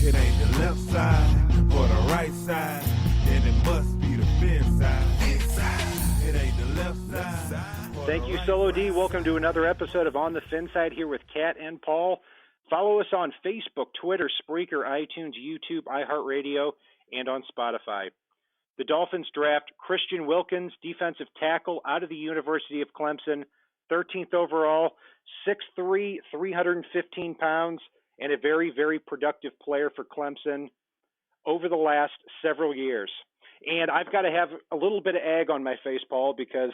It ain't the left side or the right side, then it must be the FinSide. It ain't the left side. Thank you, Solo D. Welcome to another episode of On the FinSide here with Kat and Paul. Follow us on Facebook, Twitter, Spreaker, iTunes, YouTube, iHeartRadio, and on Spotify. The Dolphins draft Christian Wilkins, defensive tackle out of the University of Clemson, 13th overall, 6'3", 315 pounds, and a very, very productive player for Clemson over the last several years. And I've got to have a little bit of egg on my face, Paul, because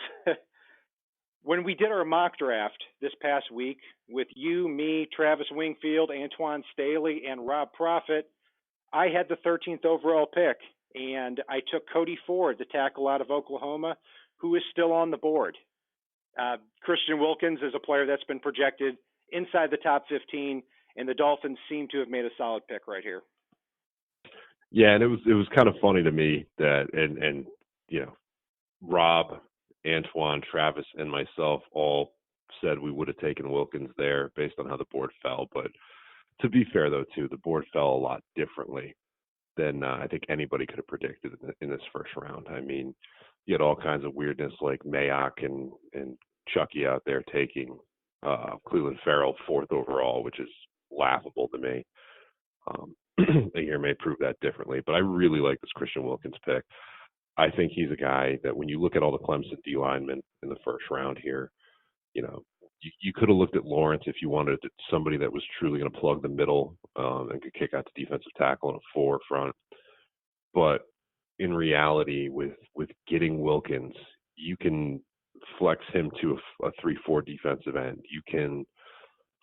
when we did our mock draft this past week with you, me, Travis Wingfield, Antoine Staley, and Rob Profit, I had the 13th overall pick, and I took Cody Ford, the tackle out of Oklahoma, who is still on the board. Christian Wilkins is a player that's been projected inside the top 15, and the Dolphins seem to have made a solid pick right here. Yeah, and it was kind of funny to me that and you know, Rob, Antoine, Travis, and myself all said we would have taken Wilkins there based on how the board fell. But to be fair, though, too, the board fell a lot differently than I think anybody could have predicted in this first round. I mean, you had all kinds of weirdness like Mayock and Chucky out there taking Clelin Ferrell 4th overall, which is laughable to me. A year may prove that differently, but I really like this Christian Wilkins pick. I think he's a guy that when you look at all the Clemson D linemen in the first round here, you know, you could have looked at Lawrence if you wanted somebody that was truly going to plug the middle and could kick out the defensive tackle in a 4 front. But in reality, with getting Wilkins, you can flex him to a 3-4 defensive end. You can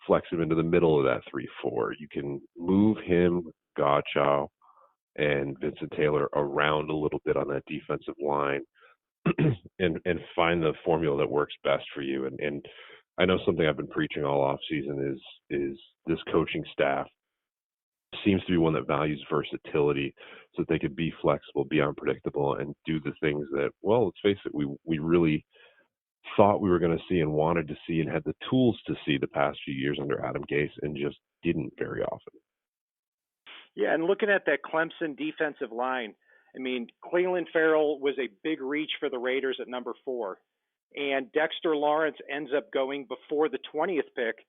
flex him into the middle of that 3-4. You can move him, Godchow, and Vincent Taylor around a little bit on that defensive line and find the formula that works best for you. And I know something I've been preaching all off season is this coaching staff seems to be one that values versatility so that they could be flexible, be unpredictable, and do the things that, well, let's face it, we really thought we were going to see and wanted to see and had the tools to see the past few years under Adam Gase and just didn't very often. Yeah, and looking at that Clemson defensive line, I mean, Clelin Ferrell was a big reach for the Raiders at number 4. And Dexter Lawrence ends up going before the 20th pick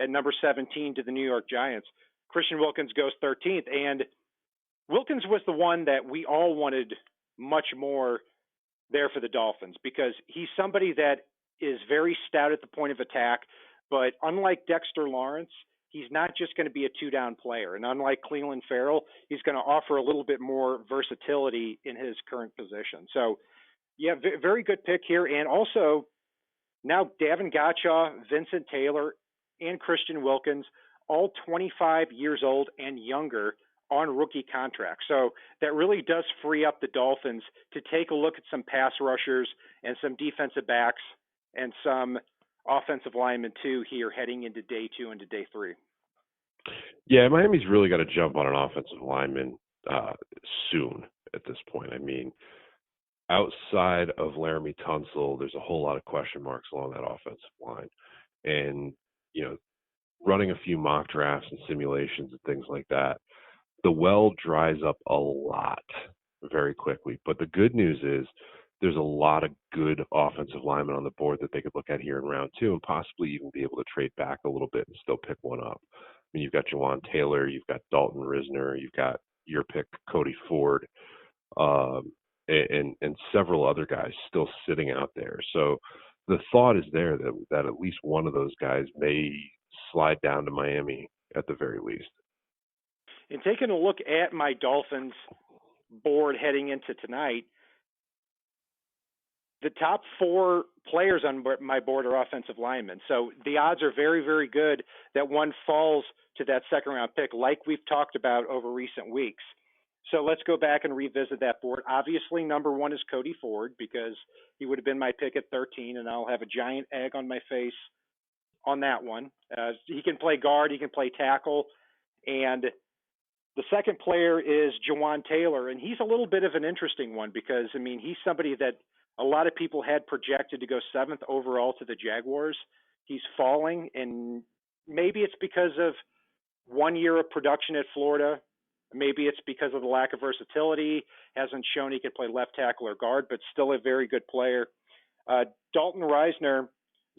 at number 17 to the New York Giants. Christian Wilkins goes 13th. And Wilkins was the one that we all wanted much more there for the Dolphins because he's somebody that is very stout at the point of attack. But unlike Dexter Lawrence, he's not just going to be a 2-down player. And unlike Clelin Ferrell, he's going to offer a little bit more versatility in his current position. So, yeah, very good pick here. And also, now Davin Godchaw, Vincent Taylor, and Christian Wilkins, all 25 years old and younger on rookie contracts. So that really does free up the Dolphins to take a look at some pass rushers and some defensive backs and some offensive linemen too here heading into day 2 and to day 3. Yeah, Miami's really got to jump on an offensive lineman soon at this point. I mean, outside of Laremy Tunsil, there's a whole lot of question marks along that offensive line. And, you know, running a few mock drafts and simulations and things like that, the well dries up a lot very quickly. But the good news is there's a lot of good offensive linemen on the board that they could look at here in round 2 and possibly even be able to trade back a little bit and still pick one up. I mean, you've got Jawan Taylor, you've got Dalton Risner, you've got your pick, Cody Ford, and several other guys still sitting out there. So the thought is there that at least one of those guys may slide down to Miami at the very least. And taking a look at my Dolphins board heading into tonight, the top 4 players on my board are offensive linemen. So the odds are very, very good that one falls to that second-round pick like we've talked about over recent weeks. So let's go back and revisit that board. Obviously, number 1 is Cody Ford because he would have been my pick at 13, and I'll have a giant egg on my face on that one. He can play guard, he can play tackle, and the second player is Jawan Taylor, and he's a little bit of an interesting one because, I mean, he's somebody that a lot of people had projected to go 7th overall to the Jaguars. He's falling, and maybe it's because of 1 year of production at Florida, Maybe it's because of the lack of versatility, hasn't shown he can play left tackle or guard, but still a very good player. Dalton Reisner,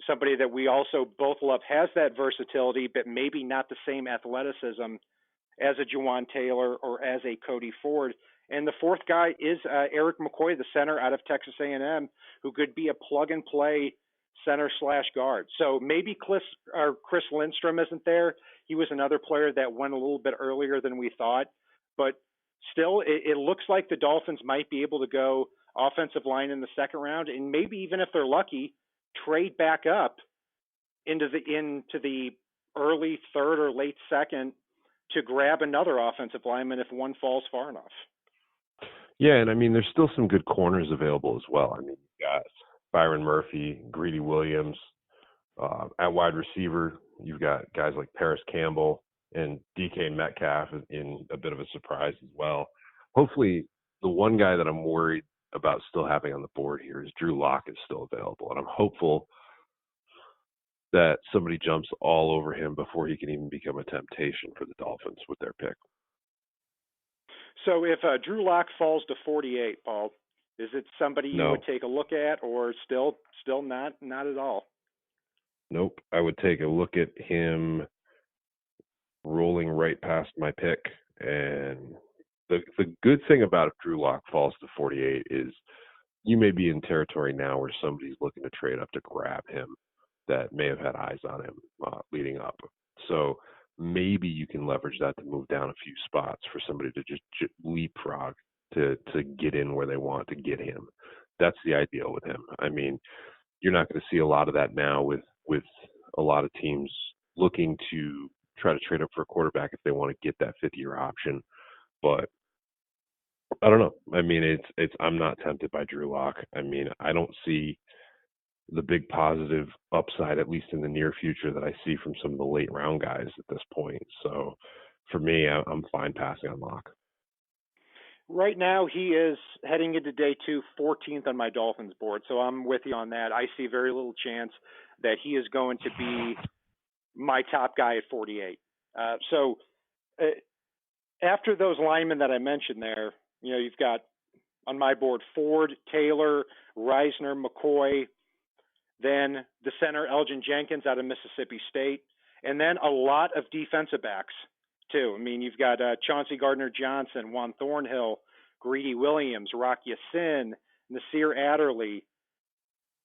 somebody that we also both love, has that versatility, but maybe not the same athleticism as a Juwan Taylor or as a Cody Ford. And the fourth guy is Erik McCoy, the center out of Texas A&M, who could be a plug-and-play center/guard. So maybe Chris Lindstrom isn't there. He was another player that went a little bit earlier than we thought. But still, it looks like the Dolphins might be able to go offensive line in the second round, and maybe even if they're lucky, trade back up into the early third or late second to grab another offensive lineman if one falls far enough. Yeah, and I mean, there's still some good corners available as well. I mean, you got Byron Murphy, Greedy Williams. At wide receiver, you've got guys like Paris Campbell and DK Metcalf in a bit of a surprise as well. Hopefully, the one guy that I'm worried about still having on the board here is Drew Lock is still available, and I'm hopeful that somebody jumps all over him before he can even become a temptation for the Dolphins with their pick. So if Drew Lock falls to 48, Paul, is it somebody you would take a look at, or still not at all? Nope. I would take a look at him rolling right past my pick. And the good thing about if Drew Lock falls to 48 is you may be in territory now where somebody's looking to trade up to grab him that may have had eyes on him leading up. So maybe you can leverage that to move down a few spots for somebody to just leapfrog to get in where they want to get him. That's the ideal with him. I mean, you're not going to see a lot of that now with a lot of teams looking to try to trade up for a quarterback if they want to get that fifth-year option. But I don't know. I mean, I'm not tempted by Drew Lock. I mean, I don't see the big positive upside, at least in the near future, that I see from some of the late round guys at this point. So for me, I'm fine passing on Lock. Right now, he is heading into day 2, 14th on my Dolphins board. So I'm with you on that. I see very little chance that he is going to be my top guy at 48. So after those linemen that I mentioned there, you've got on my board Ford, Taylor, Reisner, McCoy, then the center Elgin Jenkins out of Mississippi State, and then a lot of defensive backs too. I mean, you've got Chauncey Gardner-Johnson, Juan Thornhill, Greedy Williams, Rock Ya-Sin, Nasir Adderley,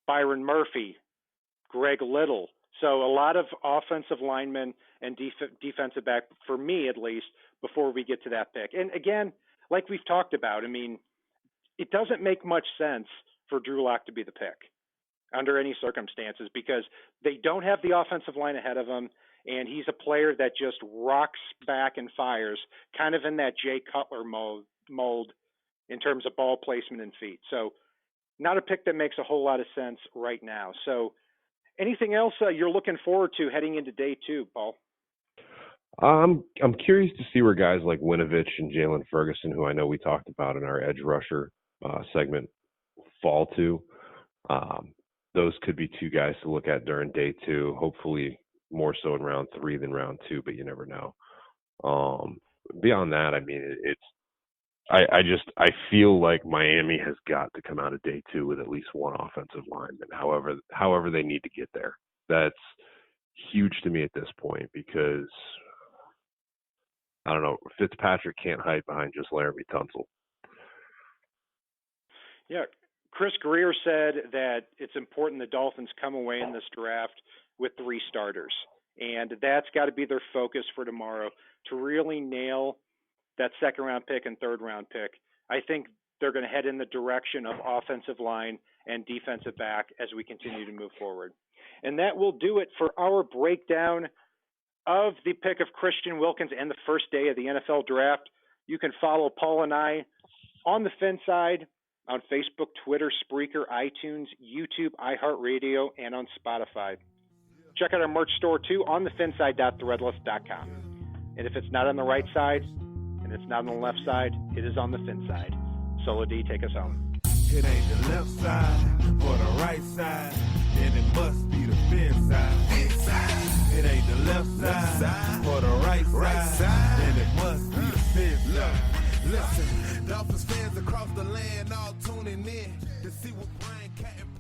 Byron Murphy, Greg Little. So a lot of offensive linemen and defensive back, for me at least, before we get to that pick. And again, like we've talked about, I mean, it doesn't make much sense for Drew Lock to be the pick under any circumstances because they don't have the offensive line ahead of him, and he's a player that just rocks back and fires, kind of in that Jay Cutler mold in terms of ball placement and feet. So not a pick that makes a whole lot of sense right now. So anything else you're looking forward to heading into day 2, Paul? I'm curious to see where guys like Winovich and Jalen Ferguson, who I know we talked about in our edge rusher segment, fall to. Those could be 2 guys to look at during day 2, hopefully more so in round 3 than round 2, but you never know. Beyond that, I mean, I feel like Miami has got to come out of day 2 with at least one offensive lineman, however they need to get there. That's huge to me at this point because, I don't know, Fitzpatrick can't hide behind just Laremy Tunsil. Yeah. Chris Greer said that it's important the Dolphins come away in this draft with 3 starters, and that's got to be their focus for tomorrow to really nail that second-round pick and third-round pick. I think they're going to head in the direction of offensive line and defensive back as we continue to move forward. And that will do it for our breakdown of the pick of Christian Wilkins and the first day of the NFL draft. You can follow Paul and I on the FinSide on Facebook, Twitter, Spreaker, iTunes, YouTube, iHeartRadio, and on Spotify. Check out our merch store, too, on thefinside.threadless.com. And if it's not on the right side and it's not on the left side, it is on the FinSide. Solo D, take us home. It ain't the left side or the right side, then it must be the FinSide. It ain't the left side or the right side, then it must be the FinSide. Listen, Dolphins fans across the land all tuning in to see what Brian Cat and